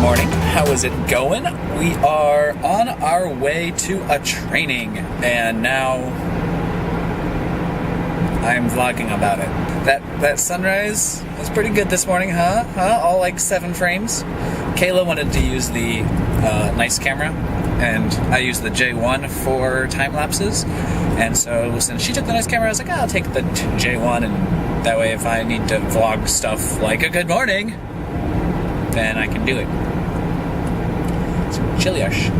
morning. How is it going? We are on our way to a training, and now I'm vlogging about it. That sunrise was pretty good this morning, huh? All like 7 frames. Kayla wanted to use the nice camera, and I used the J1 for time lapses. And so since she took the nice camera, I was like, I'll take the J1, and that way if I need to vlog stuff like a good morning, then I can do it. So chilly-ish.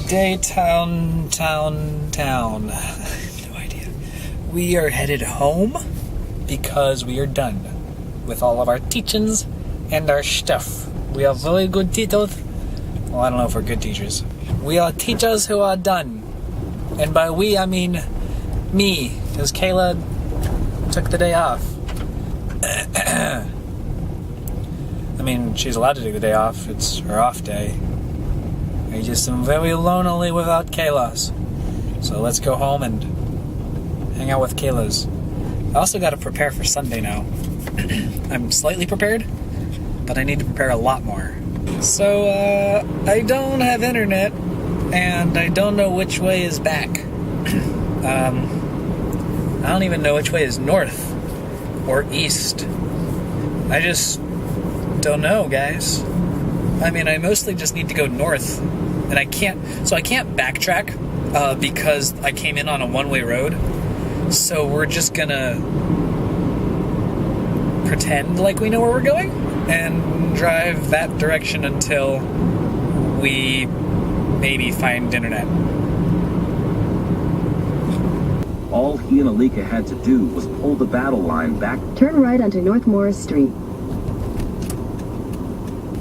Day town. I have no idea. We are headed home because we are done with all of our teachings and our stuff. We are very good teachers. Well, I don't know if we're good teachers. We are teachers who are done. And by we, I mean me, because Kayla took the day off. I mean, she's allowed to take the day off. It's her off day. I just am very lonely without Kayla's. So let's go home and hang out with Kayla's. I also got to prepare for Sunday now. I'm slightly prepared, but I need to prepare a lot more. So, I don't have internet, and I don't know which way is back. I don't even know which way is north or east. I just don't know, guys. I mean, I mostly just need to go north, and I can't backtrack because I came in on a one-way road. So we're just gonna pretend like we know where we're going and drive that direction until we maybe find internet. All he and Alika had to do was pull the battle line back. Turn right onto North Morris Street.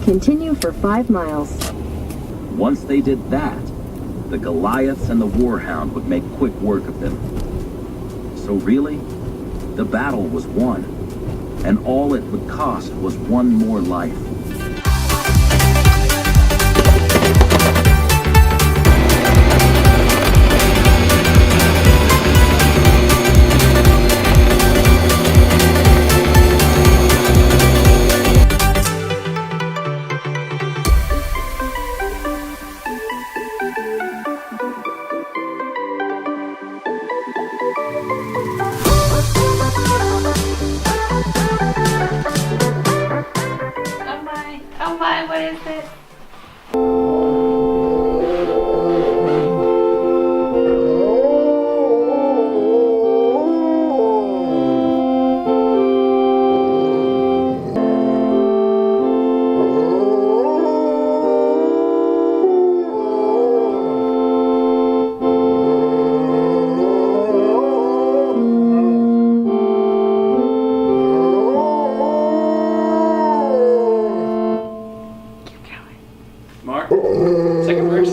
Continue for 5 miles. Once they did that, the Goliaths and the Warhound would make quick work of them. So really, the battle was won, and all it would cost was one more life. Oh my, what is it? Second verse.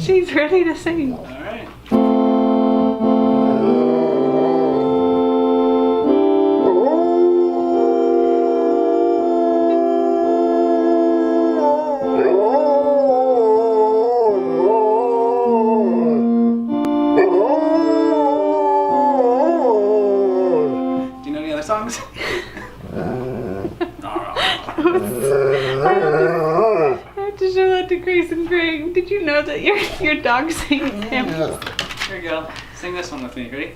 She's ready to sing. All right. Do you know any other songs? I have to show that to Grace and Greg. Did you know that your dog sings hymns? Here you go. Sing this one with me. Ready?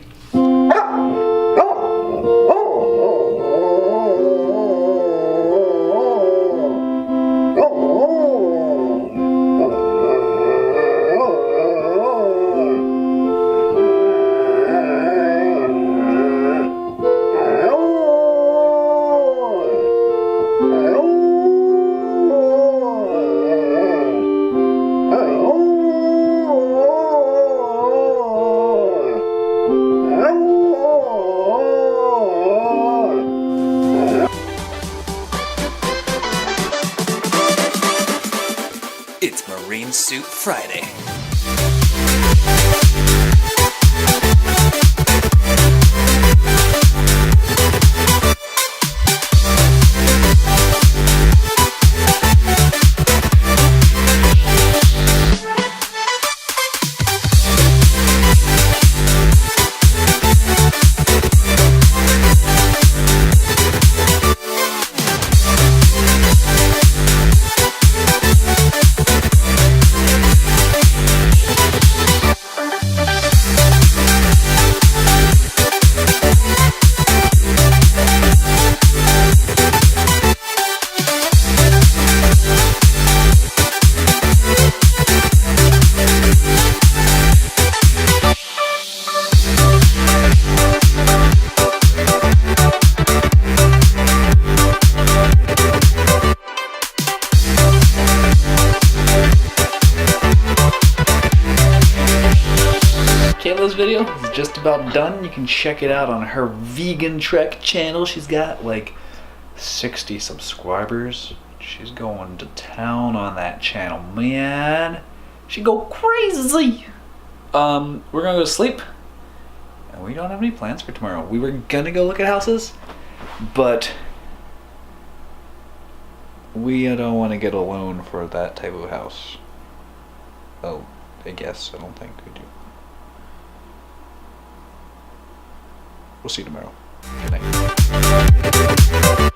It's Marine Suit Friday. Kayla's video is just about done. You can check it out on her Vegan Trek channel. She's got like 60 subscribers. She's going to town on that channel, man. She go crazy. We're gonna go to sleep. And we don't have any plans for tomorrow. We were gonna go look at houses, but we don't want to get a loan for that type of house. Oh, I guess. I don't think we do. We'll see you tomorrow. Good night.